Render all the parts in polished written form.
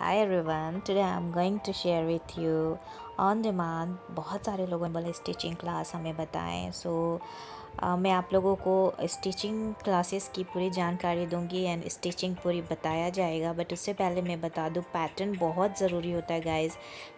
Hi everyone, today I'm going to share with you on demand। बहुत सारे लोगों ने बोला स्टिचिंग क्लास हमें बताएं। मैं आप लोगों को स्टिचिंग क्लासेस की पूरी जानकारी दूंगी एंड स्टिचिंग पूरी बताया जाएगा। बट उससे पहले मैं बता दूं, पैटर्न बहुत ज़रूरी होता है गाइस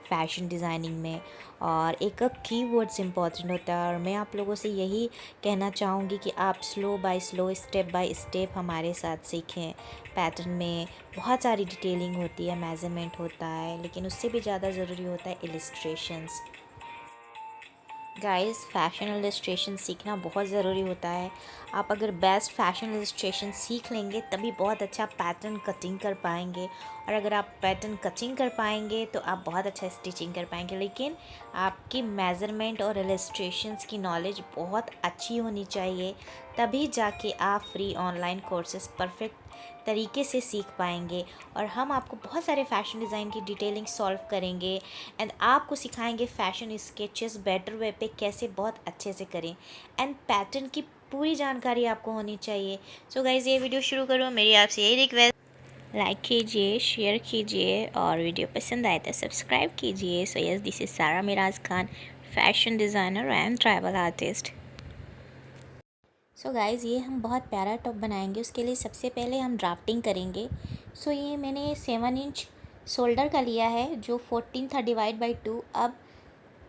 फैशन डिज़ाइनिंग में, और एक कीवर्ड्स इम्पॉर्टेंट होता है। और मैं आप लोगों से यही कहना चाहूँगी कि आप स्लो बाय स्टेप हमारे साथ सीखें। पैटर्न में बहुत सारी डिटेलिंग होती है, मेज़रमेंट होता है, लेकिन उससे भी ज़्यादा ज़रूरी होता है इलिस्ट्रेशंस। गाइस फैशन इलस्ट्रेशन सीखना बहुत ज़रूरी होता है। आप अगर बेस्ट फैशन इलस्ट्रेशन सीख लेंगे तभी बहुत अच्छा पैटर्न कटिंग कर पाएंगे, और अगर आप पैटर्न कटिंग कर पाएंगे तो आप बहुत अच्छा स्टिचिंग कर पाएंगे। लेकिन आपकी मेज़रमेंट और इलस्ट्रेशंस की नॉलेज बहुत अच्छी होनी चाहिए, तभी जाके आप फ्री ऑनलाइन कोर्सेज परफेक्ट तरीके से सीख पाएंगे। और हम आपको बहुत सारे फैशन डिज़ाइन की डिटेलिंग सॉल्व करेंगे एंड आपको सिखाएंगे फैशन स्केचेस बेटर वे पे कैसे बहुत अच्छे से करें, एंड पैटर्न की पूरी जानकारी आपको होनी चाहिए। सो गाइज़, ये वीडियो शुरू करो, मेरी आपसे यही रिक्वेस्ट, लाइक कीजिए, शेयर कीजिए, और वीडियो पसंद आए तो सब्सक्राइब कीजिए। So yes, this is Sara Miraj Khan, fashion designer and travel artist. So guys, ये हम बहुत प्यारा टॉप बनाएंगे। उसके लिए सबसे पहले हम ड्राफ्टिंग करेंगे। ये मैंने 7 इंच शोल्डर का लिया है, जो 14 था डिवाइड बाई 2। अब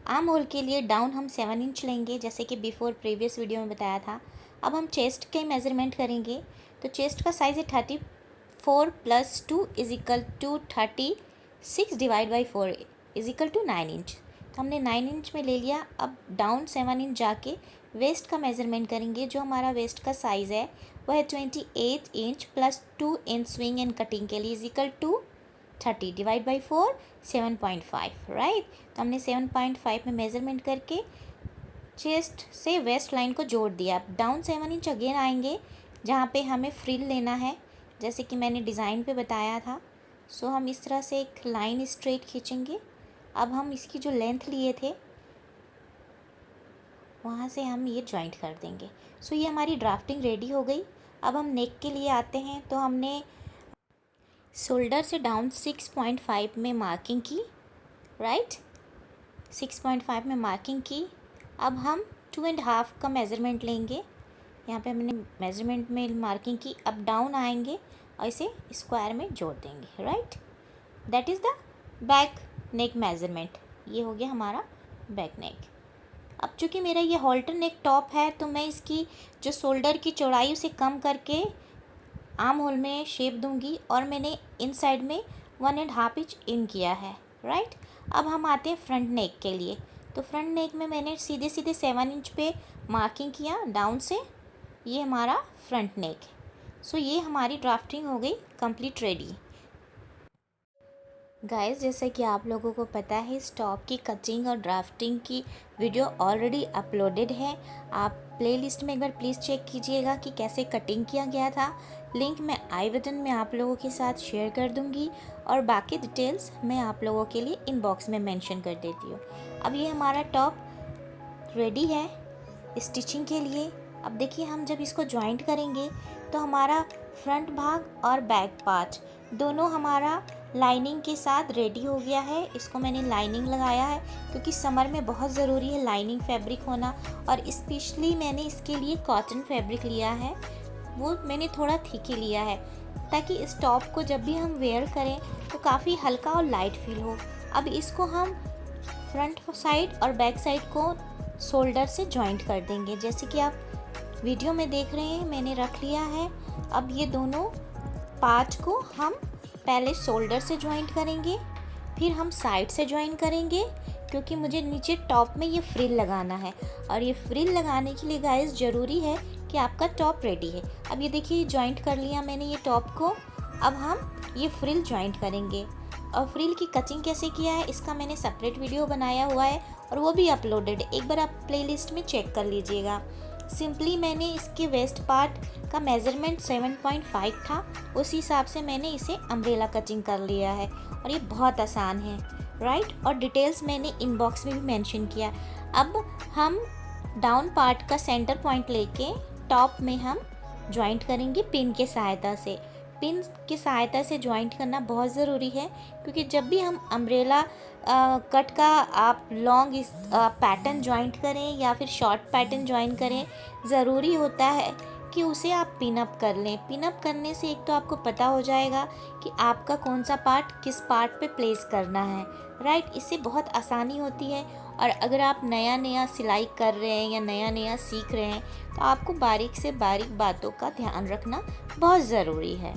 आर्म होल के लिए डाउन हम 7 इंच लेंगे, जैसे कि बिफोर प्रीवियस वीडियो में बताया था। अब हम चेस्ट के मेज़रमेंट करेंगे। तो चेस्ट का साइज़ है 34 + 2 = 36 डिवाइड बाई 4 = 9 इंच। तो हमने 9 इंच में ले लिया। अब डाउन 7 इंच जाके वेस्ट का मेज़रमेंट करेंगे। जो हमारा वेस्ट का साइज़ है वो है 28 inch + 2 inch swing and cutting के लिए = 30 डिवाइड बाई 4 7.5, राइट। तो हमने 7.5 में मेज़रमेंट करके चेस्ट से वेस्ट लाइन को जोड़ दिया। अब डाउन 7 इंच अगेन आएंगे, जहाँ पे हमें फ्रिल लेना है, जैसे कि मैंने डिज़ाइन पे बताया था। हम इस तरह से एक लाइन स्ट्रेट खींचेंगे। अब हम इसकी जो लेंथ लिए थे वहाँ से हम ये जॉइंट कर देंगे। ये हमारी ड्राफ्टिंग रेडी हो गई। अब हम नेक के लिए आते हैं। तो हमने शोल्डर से डाउन 6.5 में मार्किंग की, राइट, 6.5 में मार्किंग की। अब हम 2.5 का मेज़रमेंट लेंगे। यहाँ पे हमने मेज़रमेंट में मार्किंग की। अब डाउन आएंगे और इसे स्क्वायर में जोड़ देंगे, right. That is the back neck measurement. ये हो गया हमारा बैक नेक। अब चूँकि मेरा ये हॉल्टर नेक टॉप है, तो मैं इसकी जो शोल्डर की चौड़ाई उसे कम करके आर्म होल में शेप दूंगी, और मैंने इन साइड में 1.5 इंच इन किया है, राइट। अब हम आते हैं फ्रंट नेक के लिए। तो फ्रंट नेक में मैंने सीधे 7 इंच पे मार्किंग किया डाउन से। ये हमारा फ्रंट नेक है। ये हमारी ड्राफ्टिंग हो गई कंप्लीट रेडी। गाइस, जैसे कि आप लोगों को पता है, इस टॉप की कटिंग और ड्राफ्टिंग की वीडियो ऑलरेडी अपलोडेड है। आप प्लेलिस्ट में एक बार प्लीज़ चेक कीजिएगा कि कैसे कटिंग किया गया था। लिंक मैं आई बटन में आप लोगों के साथ शेयर कर दूंगी, और बाकी डिटेल्स मैं आप लोगों के लिए इनबॉक्स में मेंशन कर देती हूँ। अब ये हमारा टॉप रेडी है स्टिचिंग के लिए। अब देखिए, हम जब इसको जॉइंट करेंगे तो हमारा फ्रंट भाग और बैक पार्ट दोनों हमारा लाइनिंग के साथ रेडी हो गया है। इसको मैंने लाइनिंग लगाया है, क्योंकि समर में बहुत ज़रूरी है लाइनिंग फैब्रिक होना। और स्पेशली मैंने इसके लिए कॉटन फैब्रिक लिया है, वो मैंने थोड़ा थिक ही लिया है, ताकि इस टॉप को जब भी हम वेयर करें तो काफ़ी हल्का और लाइट फील हो। अब इसको हम फ्रंट साइड और बैक साइड को शोल्डर से जॉइंट कर देंगे, जैसे कि आप वीडियो में देख रहे हैं, मैंने रख लिया है। अब ये दोनों पार्ट को हम पहले शोल्डर से जॉइंट करेंगे, फिर हम साइड से जॉइन करेंगे, क्योंकि मुझे नीचे टॉप में ये फ्रिल लगाना है। और ये फ्रिल लगाने के लिए गाइस ज़रूरी है कि आपका टॉप रेडी है। अब ये देखिए, जॉइंट कर लिया मैंने ये टॉप को। अब हम ये फ्रिल जॉइंट करेंगे, और फ्रिल की कटिंग कैसे किया है इसका मैंने सेपरेट वीडियो बनाया हुआ है, और वो भी अपलोडेड है। एक बार आप प्लेलिस्ट में चेक कर लीजिएगा। सिंपली मैंने इसके वेस्ट पार्ट का मेज़रमेंट 7.5 था, उस हिसाब से मैंने इसे अम्ब्रेला कटिंग कर लिया है, और ये बहुत आसान है, राइट। और डिटेल्स मैंने इनबॉक्स में भी मेंशन किया। अब हम डाउन पार्ट का सेंटर पॉइंट लेके टॉप में हम जॉइंट करेंगे पिन के सहायता से। पिन की सहायता से जॉइंट करना बहुत ज़रूरी है, क्योंकि जब भी हम अम्ब्रेला कट का आप लॉन्ग इस पैटर्न जॉइंट करें या फिर शॉर्ट पैटर्न जॉइन करें, ज़रूरी होता है कि उसे आप पिन अप कर लें। पिन अप करने से एक तो आपको पता हो जाएगा कि आपका कौन सा पार्ट किस पार्ट पे प्लेस करना है, राइट। इससे बहुत आसानी होती है। और अगर आप नया नया सिलाई कर रहे हैं या नया नया सीख रहे हैं तो आपको बारीक से बारीक बातों का ध्यान रखना बहुत ज़रूरी है।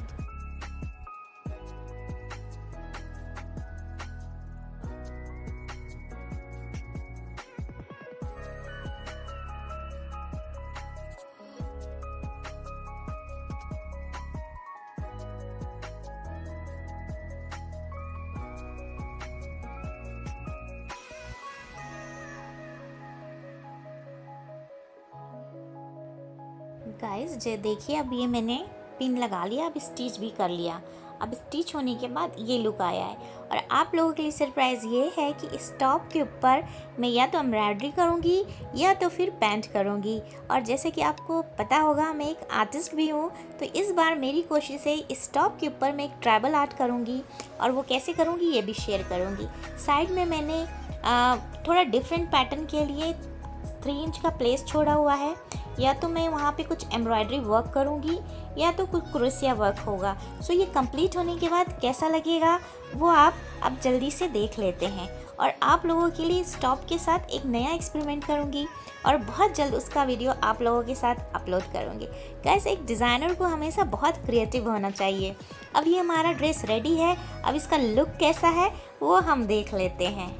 गाइस जे देखिए, अब ये मैंने पिन लगा लिया, अब स्टिच भी कर लिया। अब स्टिच होने के बाद ये लुक आया है। और आप लोगों के लिए सरप्राइज़ ये है कि इस टॉप के ऊपर मैं या तो एम्ब्रॉयडरी करूँगी या तो फिर पेंट करूँगी। और जैसे कि आपको पता होगा मैं एक आर्टिस्ट भी हूँ, तो इस बार मेरी कोशिश है इस टॉप के ऊपर मैं एक ट्राइबल आर्ट करूँगी। और वो कैसे करूँगी ये भी शेयर करूँगी। साइड में मैंने थोड़ा डिफरेंट पैटर्न के लिए 3 इंच का प्लेस छोड़ा हुआ है। या तो मैं वहाँ पे कुछ एम्ब्रॉयडरी वर्क करूँगी या तो कुछ क्रोशिया वर्क होगा। सो ये कंप्लीट होने के बाद कैसा लगेगा वो आप अब जल्दी से देख लेते हैं। और आप लोगों के लिए इस टॉप के साथ एक नया एक्सपेरिमेंट करूँगी और बहुत जल्द उसका वीडियो आप लोगों के साथ अपलोड करूँगी। गाइस, एक डिज़ाइनर को हमेशा बहुत क्रिएटिव होना चाहिए। अब ये हमारा ड्रेस रेडी है, अब इसका लुक कैसा है वो हम देख लेते हैं।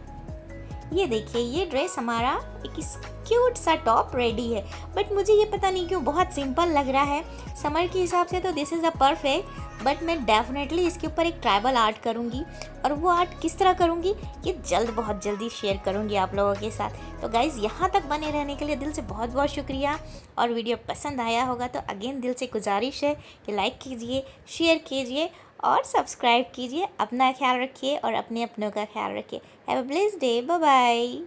ये देखिए, ये ड्रेस हमारा एक क्यूट सा टॉप रेडी है। बट मुझे ये पता नहीं क्यों बहुत सिंपल लग रहा है। समर के हिसाब से तो this is a perfect, but मैं डेफिनेटली इसके ऊपर एक ट्राइबल आर्ट करूँगी। और वो आर्ट किस तरह करूँगी ये बहुत जल्दी शेयर करूँगी आप लोगों के साथ। तो गाइज़, यहाँ तक बने रहने के लिए दिल से बहुत बहुत शुक्रिया। और वीडियो पसंद आया होगा तो अगेन दिल से गुजारिश है कि लाइक कीजिए, शेयर कीजिए और सब्सक्राइब कीजिए। अपना ख्याल रखिए और अपने अपनों का ख्याल रखिए। Have a blessed day. Bye bye.